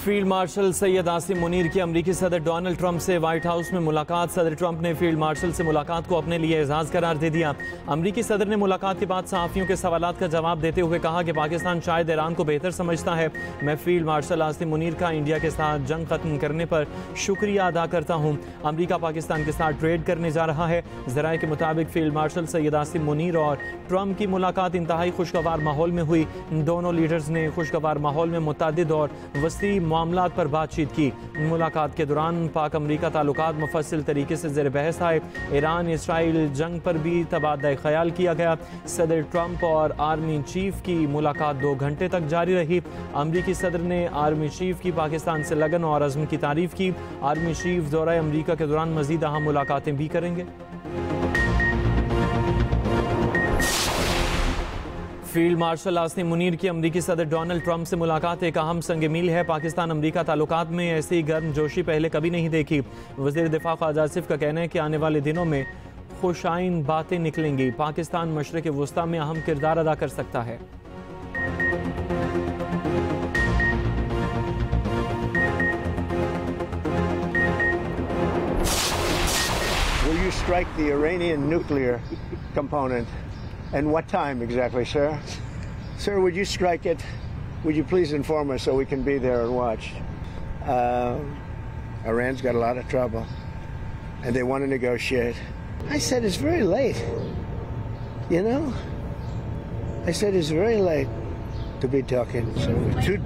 Field marshal Syed Asim Munir की अमरीकी सदर डोनाल्ड ट्रंप से व्हाइट हाउस में मुलाकात। सदर ट्रंप ने फील्ड मार्शल से मुलाकात को अपने लिए एजाज करार दे दिया। अमरीकी सदर ने मुलाकात के बाद सहाफ़ियों के सवालात का जवाब देते हुए कहा कि पाकिस्तान शायद ईरान को बेहतर समझता है। मैं फील्ड मार्शल आसिम मुनीर का इंडिया के साथ जंग खत्म करने पर शुक्रिया अदा करता हूँ। अमरीका पाकिस्तान के साथ ट्रेड करने जा रहा है। ज़राए के मुताबिक फील्ड मार्शल सैयद आसिम मुनीर और ट्रंप की मुलाकात इंतहाई खुशगवार माहौल में हुई। दोनों लीडर्स ने खुशगवार माहौल में मुतअद्दिद और वसी मामलात पर बातचीत की। मुलाकात के दौरान पाक अमरीका ताल्लुकात मुफस्सिल तरीके से ज़ेर बहस आए। ईरान इसराइल जंग पर भी तबादला ख्याल किया गया। सदर ट्रंप और आर्मी चीफ की मुलाकात 2 घंटे तक जारी रही। अमरीकी सदर ने आर्मी चीफ की पाकिस्तान से लगन और अज़्म की तारीफ की। आर्मी चीफ दौरा अमरीका के दौरान मज़ीद अहम मुलाकातें भी करेंगे। फील्ड मार्शल आसिम मुनीर की अमरीकी सदर डोनाल्ड ट्रंप से मुलाकात एक अहम संग मील है। पाकिस्तान अमरीका ताल्लुकात में ऐसी गर्मजोशी पहले कभी नहीं देखी। वज़ीर दिफा ख्वाजा आसिफ का कहना है कि आने वाले दिनों में खुशाइन बातें निकलेंगी। पाकिस्तान मशरिक़ वुस्ता में अहम किरदार अदा कर सकता है। Will you strike the Iranian nuclear component? And what time exactly, sir? Sir, would you strike it? Would you please inform us so we can be there and watch? Iran's got a lot of trouble, and they want to negotiate. I said it's very late. You know? I said it's very late to be talking. So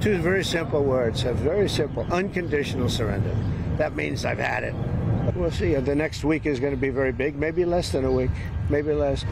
two very simple words. A very simple, unconditional surrender. That means I've had it. We'll see. The next week is going to be very big. Maybe less than a week. Maybe less.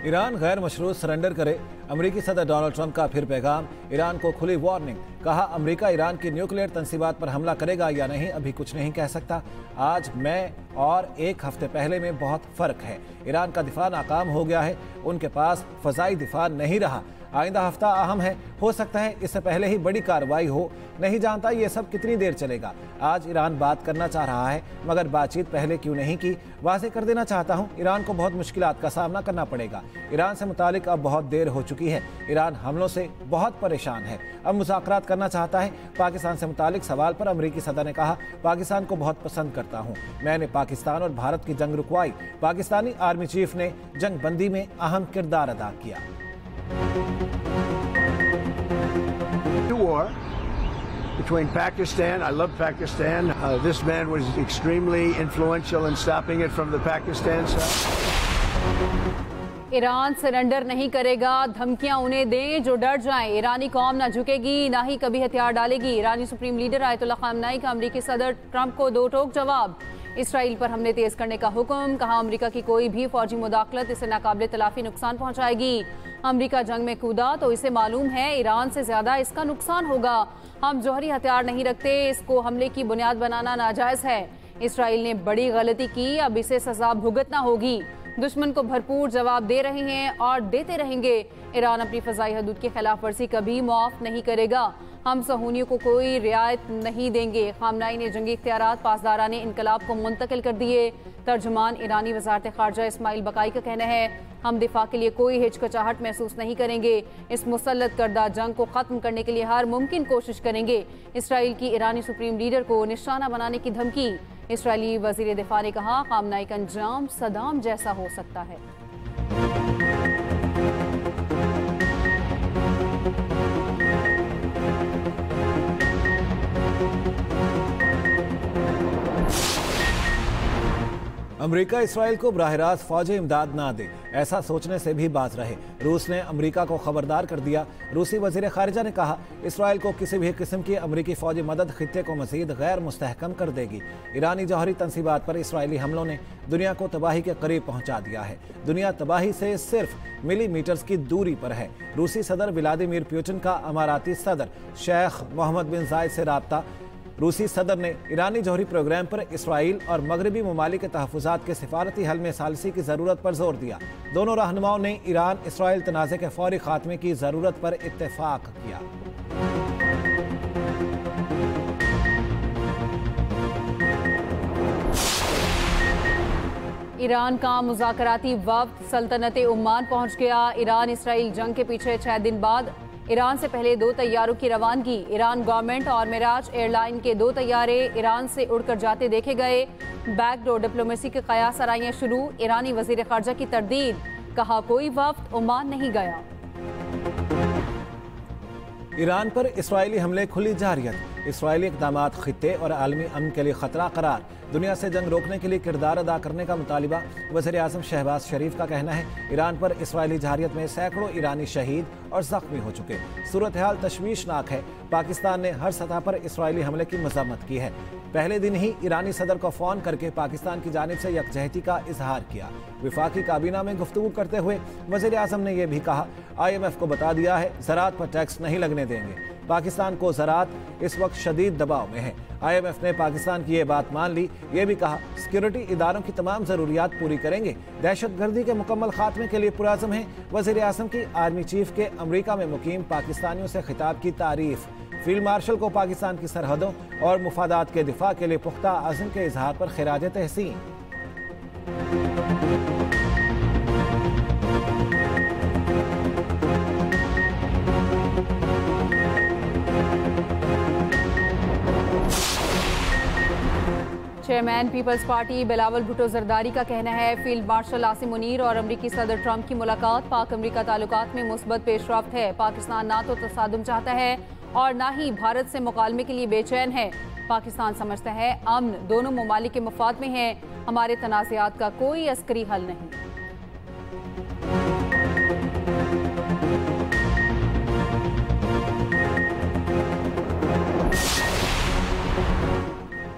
Iran गैर मशरूत surrender करे। अमरीकी सदर Donald Trump का फिर पैगाम। Iran को खुली warning. कहा अमरीका ईरान की न्यूक्लियर तंसीबात पर हमला करेगा या नहीं अभी कुछ नहीं कह सकता। आज मैं और एक हफ्ते पहले में बहुत फ़र्क है। ईरान का दिफा नाकाम हो गया है। उनके पास फ़ज़ाई दिफा नहीं रहा। आइंदा हफ्ता अहम है। हो सकता है इससे पहले ही बड़ी कार्रवाई हो। नहीं जानता ये सब कितनी देर चलेगा। आज ईरान बात करना चाह रहा है मगर बातचीत पहले क्यों नहीं की। वाज़ेह कर देना चाहता हूँ ईरान को बहुत मुश्किलात का सामना करना पड़ेगा। ईरान से मुतालिक अब बहुत देर हो चुकी है। ईरान हमलों से बहुत परेशान है। अब मुज़ाकरात करना चाहता है। पाकिस्तान से मुतालिक सवाल पर अमरीकी सदर ने कहा पाकिस्तान को बहुत पसंद करता हूँ। मैंने पाकिस्तान और भारत की जंग रुकवाई। पाकिस्तानी आर्मी चीफ ने जंग बंदी में अहम किरदार अदा किया। War between Pakistan. I love Pakistan. This man was extremely influential in stopping it from the Pakistan side. Iran surrender नहीं करेगा। धमकियां उन्हें दें जो डर जाएं। ईरानी कौम ना झुकेगी ना ही कभी हथियार डालेगी। ईरानी सुप्रीम लीडर आयतुल्लाह ख़ामनेई का अमरीकी सदर ट्रंप को 2 टोक जवाब। इसराइल पर हमले तेज करने का हुक्म। कहा अमरीका की कोई भी फौजी मुदाखलत इसे नाकाबिले तलाफी नुकसान पहुंचाएगी। अमरीका जंग में कूदा तो इसे मालूम है ईरान से ज्यादा इसका नुकसान होगा। हम जौहरी हथियार नहीं रखते। इसको हमले की बुनियाद बनाना नाजायज है। इसराइल ने बड़ी गलती की। अब इसे सजा भुगतना होगी। दुश्मन को भरपूर जवाब दे रहे हैं और देते रहेंगे। ईरान अपनी फ़ज़ाई हदूद की खिलाफ वर्जी कभी माफ़ नहीं करेगा। हम सहूनियों को कोई रियायत नहीं देंगे। ख़ामनेई ने जंगी इख्तियारात पासदाराने इनकलाब को मुंतकिल कर दिए। तर्जुमान ईरानी वज़ारत ख़ारजा इस्माइल बकाई का कहना है हम दिफा के लिए कोई हिचकिचाहट महसूस नहीं करेंगे। इस मुसल्लत करदा जंग को ख़त्म करने के लिए हर मुमकिन कोशिश करेंगे। इसराइल की ईरानी सुप्रीम लीडर को निशाना बनाने की धमकी। इसराइली वज़ीर दिफा ने कहा ख़ामनेई का अंजाम सदाम जैसा हो सकता है। अमरीका इसराइल को बराह रास्त फौजी इमदाद ना दे ऐसा सोचने से भी बाज रहे। रूस ने अमरीका को खबरदार कर दिया। रूसी वजीर खारिजा ने कहा इसराइल को किसी भी किस्म की अमरीकी फौजी मदद खित्ते को मजीद गैर मुस्तहकम कर देगी। ईरानी जौहरी तंसीबात पर इसराइली हमलों ने दुनिया को तबाही के करीब पहुंचा दिया है। दुनिया तबाही से सिर्फ मिलीमीटर्स की दूरी पर है। रूसी सदर व्लादिमीर पुतिन का अमाराती सदर शेख मोहम्मद बिन जायद से राब्ता। रूसी सदर ने ईरानी जौहरी प्रोग्राम पर इसराइल और मगरबी ममालिक के तहफ़्फ़ुज़ात के सिफारती हल में सालसी की ज़रूरत पर जोर दिया। दोनों रहनुमाओं ने ईरान इसराइल तनाज़े के फौरी खात्मे की ज़रूरत पर इत्तेफाक किया। ईरान का मुज़ाकराती वफ़द सल्तनत ओमान पहुंच गया। ईरान इसराइल जंग के पीछे 6 दिन बाद ईरान से पहले 2 तैयारों की रवानगी। ईरान गवर्नमेंट और मिराज एयरलाइन के 2 तैयारे ईरान से उड़कर जाते देखे गए। बैकडोर डिप्लोमेसी के कयास आराइयां शुरू। ईरानी वजीर खारजा की तरदीद, कहा कोई वफ्द ओमान नहीं गया। ईरान पर इस्राएली हमले खुली जारियत। इस्राएली इक़दामात खित्ते और आलमी अमन के लिए खतरा करार। दुनिया से जंग रोकने के लिए किरदार अदा करने का मुतालिबा। वज़ीर आज़म शहबाज शरीफ का कहना है ईरान पर इस्राएली जारियत में सैकड़ों ईरानी शहीद और जख्मी हो चुके। सूरत हाल तशवीशनाक है। पाकिस्तान ने हर सतह पर इस्राएली हमले की मज़म्मत की है। पहले दिन ही ईरानी सदर को फ़ोन करके पाकिस्तान की जानिब से यकजहती का इजहार किया। विफाकी काबीना में गुफ्तगू करते हुए वज़ीर आज़म ने यह भी कहा IMF को बता दिया है ज़राअत पर टैक्स नहीं लगने देंगे। पाकिस्तान को ज़राअत इस वक्त शदीद दबाव में है। IMF ने पाकिस्तान की ये बात मान ली। ये भी कहा सिक्योरिटी इदारों की तमाम ज़रूरियात पूरी करेंगे। दहशतगर्दी के मुकम्मल खात्मे के लिए पुरअज़्म है। वज़ीर आज़म की आर्मी चीफ के अमरीका में मुकीम पाकिस्तानियों से खिताब की तारीफ। फील्ड मार्शल को पाकिस्तान की सरहदों और मुफादात के दिफा के लिए पुख्ता आज़म के इजहार पर खिराज तहसीन। Chairman People's Party Bilawal Bhutto Zardari का कहना है फील्ड मार्शल आसिम मुनीर और अमरीकी सदर ट्रंप की मुलाकात पाक अमरीका ताल्लुकात में मुस्बत पेशरफ्त है। पाकिस्तान ना तो तसादुम चाहता है और ना ही भारत से मुकालमे के लिए बेचैन है। पाकिस्तान समझता है अमन दोनों ममालिक के मफाद में है। हमारे तनाज़ात का कोई अस्करी हल नहीं।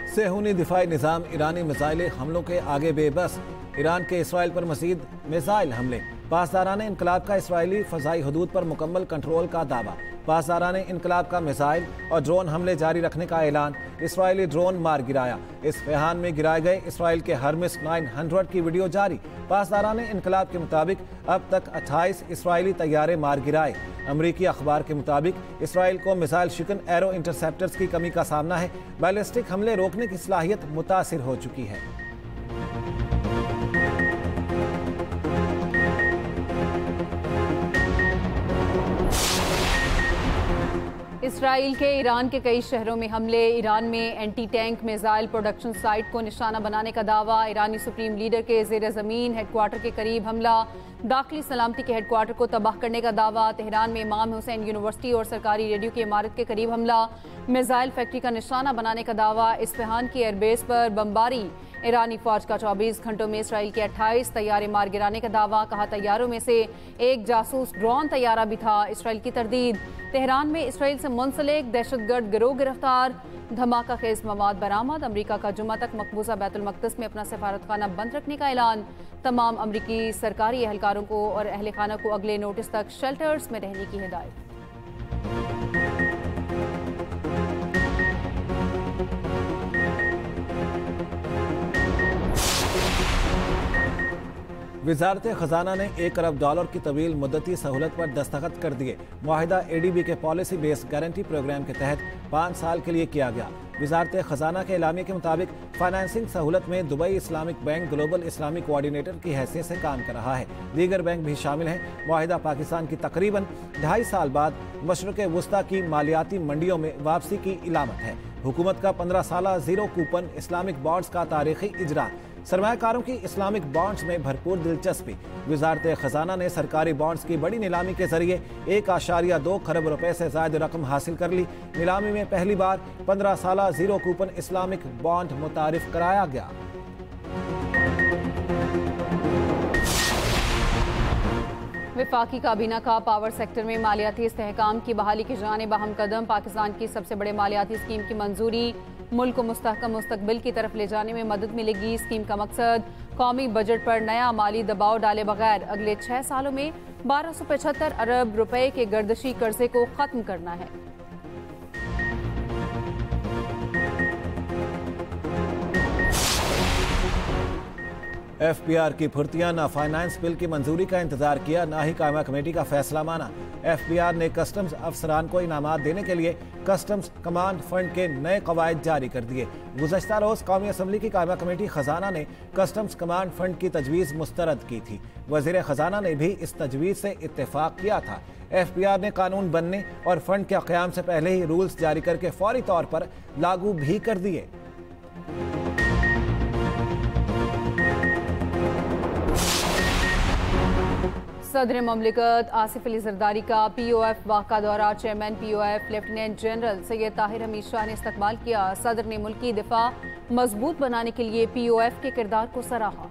सेहूनी दिफाई निज़ाम ईरानी मिसाइल हमलों के आगे बेबस। ईरान के इसराइल पर मज़ीद मिसाइल हमले। पासदारान इनकलाब का इसराइली फ़ज़ाई हदूद पर मुकम्मल कंट्रोल का दावा। पासदारान इनकलाब का मिसाइल और ड्रोन हमले जारी रखने का ऐलान। इसराइली ड्रोन मार गिराया। इस्फहान में गिराए गए इसराइल के हर्मिस 900 की वीडियो जारी। पासदारान इनकलाब के मुताबिक अब तक 28 इसराइली तैयारे मार गिराए। अमरीकी अखबार के मुताबिक इसराइल को मिसाइल शिकन एरो इंटरसेप्टर्स की कमी का सामना है। बैलिस्टिक हमले रोकने की सलाहियत मुतासिर हो चुकी है। इसराइल के ईरान के कई शहरों में हमले। ईरान में anti tank missile production site को निशाना बनाने का दावा। ईरानी सुप्रीम लीडर के ज़ेर ज़मीन हेडक्वार्टर के करीब हमला। दाखिली सलामती के हेडक्वार्टर को तबाह करने का दावा। तेहरान में इमाम हुसैन यूनिवर्सिटी और सरकारी रेडियो की इमारत के करीब हमला। मिसाइल फैक्ट्री का निशाना बनाने का दावा। इस्फहान की एयरबेस पर बमबारी। ईरानी फौज का 24 घंटों में इसराइल के 28 तैयारे मार गिराने का दावा। कहा तैयारों में से एक जासूस ड्रोन तैयारा भी था। इसराइल की तरदीद। तेहरान में इसराइल से मुंसलिक दहशतगर्द गिरोह गिरफ्तार। धमाका खेज मवाद बरामद। अमरीका का जुमा तक मकबूजा बैतुल मक़दस में अपना सफारतखाना बंद रखने का ऐलान। तमाम अमरीकी सरकारी एहलकारों को और अहल खाना को अगले नोटिस तक शेल्टर्स में रहने की हिदायत। वजारत खजाना ने $1 अरब की तवील मुद्दती सहूलत पर दस्तखत कर दिए। मुआहिदा ADB के पॉलिसी बेस्ड गारंटी प्रोग्राम के तहत 5 साल के लिए किया गया। वजारत खजाना के एलामिया के मुताबिक फाइनेंसिंग सहूलत में Dubai Islamic bank global Islamic coordinator की हैसियत से काम कर रहा है। दीगर बैंक भी शामिल हैं। मुआहिदा पाकिस्तान की तकरीबन 2.5 साल बाद मशरक़ वस्ता की मालियाती मंडियों में वापसी की इलामत है। हुकूमत का 15 साला जीरो कूपन इस्लामिक बॉन्ड्स का तारीखी इजरा। सरमायाकारों की इस्लामिक बॉन्ड्स में भरपूर दिलचस्पी। वजारत खजाना ने सरकारी बॉन्ड्स की बड़ी नीलामी के जरिए 1.2 खरब रुपए से ज्यादा रकम हासिल कर ली। नीलामी में पहली बार 15 साला जीरो कूपन इस्लामिक बॉन्ड मुतारिफ कराया गया। वफाकी काबीना का पावर सेक्टर में मालियाती इस्तेहकाम की बहाली की जानिब अहम कदम। पाकिस्तान की सबसे बड़े मालियाती स्कीम की मंजूरी। मुल्क को मुस्तहकम मुस्तकबिल की तरफ ले जाने में मदद मिलेगी। स्कीम का मकसद कौमी बजट पर नया माली दबाव डाले बगैर अगले 6 सालों में 1275 अरब रुपए के गर्दशी कर्जे को खत्म करना है। FPR की फुर्तियां, ना फाइनेंस बिल की मंजूरी का इंतजार किया, ना ही कायमा कमेटी का फैसला माना। FPR ने कस्टम्स अफसरान को इनामात देने के लिए कस्टम्स कमांड फंड के नए कवायद जारी कर दिए। गुज़श्ता रोज कौमी असम्बली की कायमा कमेटी खजाना ने कस्टम्स कमांड फंड की तजवीज़ मुस्तरद की थी। वज़ीर खजाना ने भी इस तजवीज़ से इत्तेफाक किया था। FPR ने कानून बनने और फंड के क़याम से पहले ही रूल्स जारी करके फौरी तौर पर लागू भी कर दिए। सदर ममलिकत आसिफ अली जरदारी का POF वाक़ा दौरा। Chairman POF lieutenant general Syed Tahir Hamid Shah ने इस्तकबाल किया। सदर ने मुल्क की दिफा मजबूत बनाने के लिए POF के किरदार को सराहा।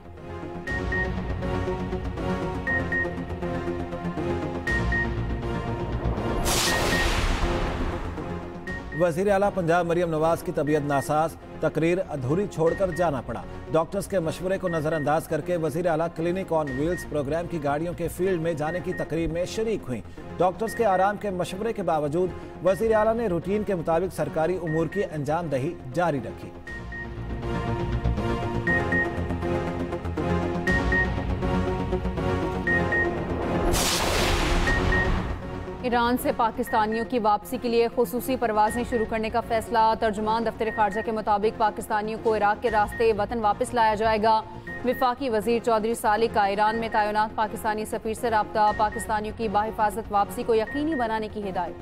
वज़ीर आला पंजाब मरियम नवाज की तबीयत नासाज, तकरीर अधूरी छोड़कर जाना पड़ा। डॉक्टर्स के मशवरे को नजरअंदाज करके वज़ीर आला क्लिनिक ऑन व्हील्स प्रोग्राम की गाड़ियों के फील्ड में जाने की तकरीब में शरीक हुई। डॉक्टर्स के आराम के मशवरे के बावजूद वज़ीर आला ने रूटीन के मुताबिक सरकारी उमूर की अंजामदही जारी रखी। ईरान से पाकिस्तानियों की वापसी के लिए खुसूसी परवाजें शुरू करने का फैसला। तर्जुमान दफ्तर खारजा के मुताबिक पाकिस्तानियों को इराक के रास्ते वतन वापस लाया जाएगा। विफाकी वजीर चौधरी सालिक का ईरान में तैनात पाकिस्तानी सफीर से राब्ता। पाकिस्तानियों की बाहिफाजत वापसी को यकीनी बनाने की हिदायत।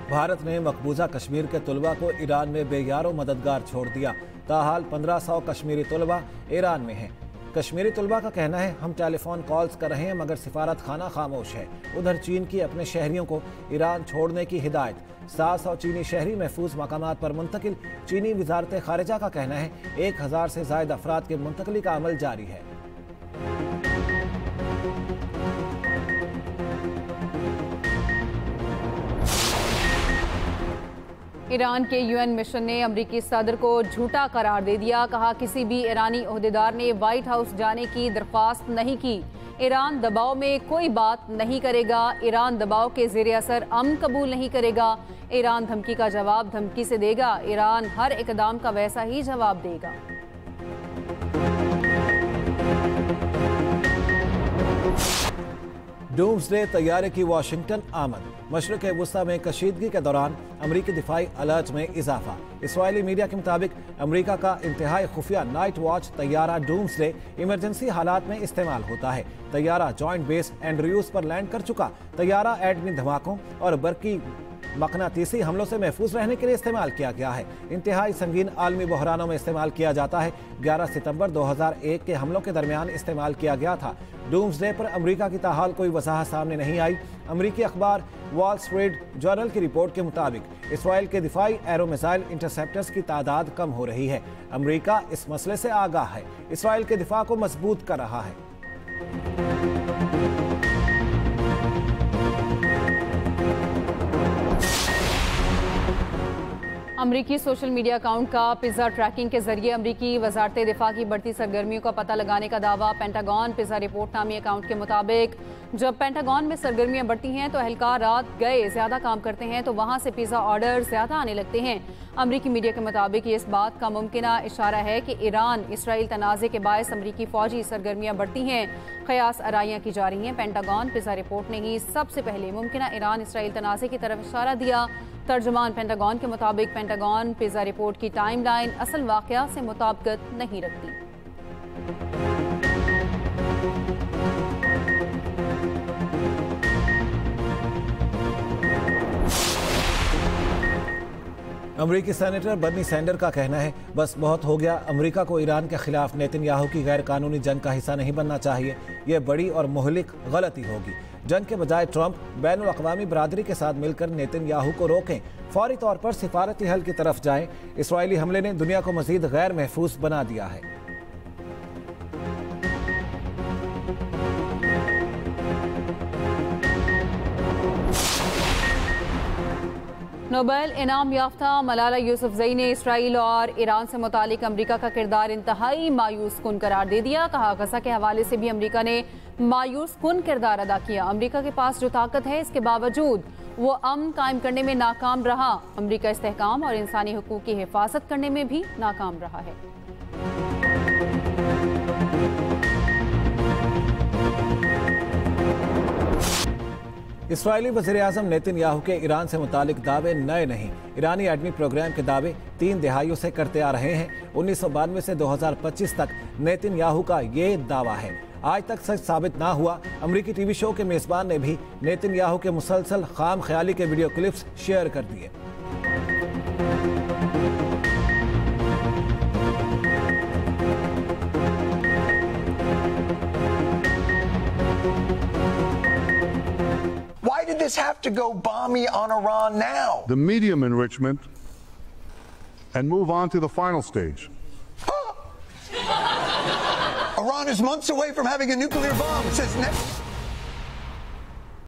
भारत ने मकबूजा कश्मीर के तुलबा को ईरान में बेयारो मददगार छोड़ दिया। ताहाल 1500 कश्मीरी तुलबा ईरान में हैं। कश्मीरी तुलबा का कहना है, हम टेलीफोन कॉल्स कर रहे हैं मगर सिफारत खाना खामोश है। उधर चीन की अपने शहरियों को ईरान छोड़ने की हिदायत। 700 चीनी शहरी महफूज मकामात पर मुंतकिल। चीनी वजारत खारिजा का कहना है 1000 से ज़ायद अफराद के मुंतकली का अमल जारी है। ईरान के UN मिशन ने अमरीकी सदर को झूठा करार दे दिया। कहा, किसी भी ईरानी ओहदेदार ने व्हाइट हाउस जाने की दरख्वास्त नहीं की। ईरान दबाव में कोई बात नहीं करेगा। ईरान दबाव के ज़ेरे असर अमन कबूल नहीं करेगा। ईरान धमकी का जवाब धमकी से देगा। ईरान हर इकदाम का वैसा ही जवाब देगा। डूम्सडे तैयारे की वाशिंगटन आमद। मशरक़ वुस्ता में कशीदगी के दौरान अमरीकी दिफाई अलर्ट में इजाफा। इसराइली मीडिया के मुताबिक अमरीका का इंतहाई खुफिया नाइट वॉच तैयारा डूम्सडे इमरजेंसी हालात में इस्तेमाल होता है। तैयारा जॉइंट बेस एंड्रयूज पर लैंड कर चुका। तैयारा एडमी धमाकों और बरकी मकनातीसी हमलों से महफूज रहने के लिए इस्तेमाल किया गया है। इंतहाई संगीन आलमी बहरानों में इस्तेमाल किया जाता है। 11 सितंबर 2001 के हमलों के दरमियान इस्तेमाल किया गया था। डूम्सडे पर अमरीका की ताहाल कोई वजाहत सामने नहीं आई। अमरीकी अखबार वॉल स्ट्रीट जर्नल की रिपोर्ट के मुताबिक इसराइल के दिफाई एरो मिसाइल इंटरसेप्टर्स की तादाद कम हो रही है। अमरीका इस मसले से आगाह है। इसराइल के दिफा को मजबूत कर रहा है। अमरीकी सोशल मीडिया अकाउंट का पिज़्ज़ा ट्रैकिंग के जरिए अमरीकी वजारत दिफा की बढ़ती सरगर्मियों का पता लगाने का दावा। पेंटागन पिज़्ज़ा रिपोर्ट नामी अकाउंट के मुताबिक जब पेंटागन में सरगर्मियां बढ़ती हैं तो एहलकार रात गए ज्यादा काम करते हैं तो वहां से पिज़्ज़ा ऑर्डर ज्यादा आने लगते हैं। अमरीकी मीडिया के मुताबिक ये इस बात का मुमकिना इशारा है कि ईरान इसराइल तनाज़े के बायस अमरीकी फौजी सरगर्मियां बढ़ती हैं। क़यास आराइयां की जा रही हैं। पेंटागन पिज़्ज़ा रिपोर्ट ने ही सबसे पहले मुमकिना ईरान इसराइल तनाज़े की तरफ इशारा दिया। तर्जुमान पेंटागन के मुताबिक पेंटागन पिज़्ज़ा रिपोर्ट की टाइमलाइन असल वाक़या से मुताबिकत नहीं रखती। अमरीकी सेनेटर बर्नी सैंडर का कहना है, बस बहुत हो गया। अमरीका को ईरान के खिलाफ नेतन्याहू की गैर कानूनी जंग का हिस्सा नहीं बनना चाहिए। यह बड़ी और मुहलिक गलती होगी। जंग के बजाय ट्रंप बैनुल अक़वामी बरादरी के साथ मिलकर नेतन्याहू को रोकें। फौरी तौर पर सिफारती हल की तरफ जाएं। इसराइली हमले ने दुनिया को मजीद गैर महफूज बना दिया है। नोबेल इनाम याफ्ता मलाला यूसुफजई ने इसराइल और ईरान से मुतालिक अमरीका का किरदार इंतहाई मायूस कुन करार दे दिया। कहा, गजा के हवाले से भी अमरीका ने मायूस कुन किरदार अदा किया। अमरीका के पास जो ताकत है इसके बावजूद वो अमन कायम करने में नाकाम रहा। अमरीका इस्तेहकाम और इंसानी हुकूक की हिफाजत करने में भी नाकाम रहा है। इस्राएली वज़ीर-ए-आज़म नेतन्याहू के ईरान से मुतालिक दावे नए नहीं। ईरानी एटमी प्रोग्राम के दावे 3 दहाइयों से करते आ रहे हैं। 1992 से 2025 तक नेतन्याहू का ये दावा है। आज तक सच साबित ना हुआ। अमरीकी टीवी शो के मेजबान ने भी नेतन्याहू के मुसलसल खाम ख्याली के वीडियो क्लिप्स शेयर कर दिए। Why did this have to go balmy on Iran now? The medium enrichment and move on to the final stage. Iran is months away from having a nuclear bomb, says next.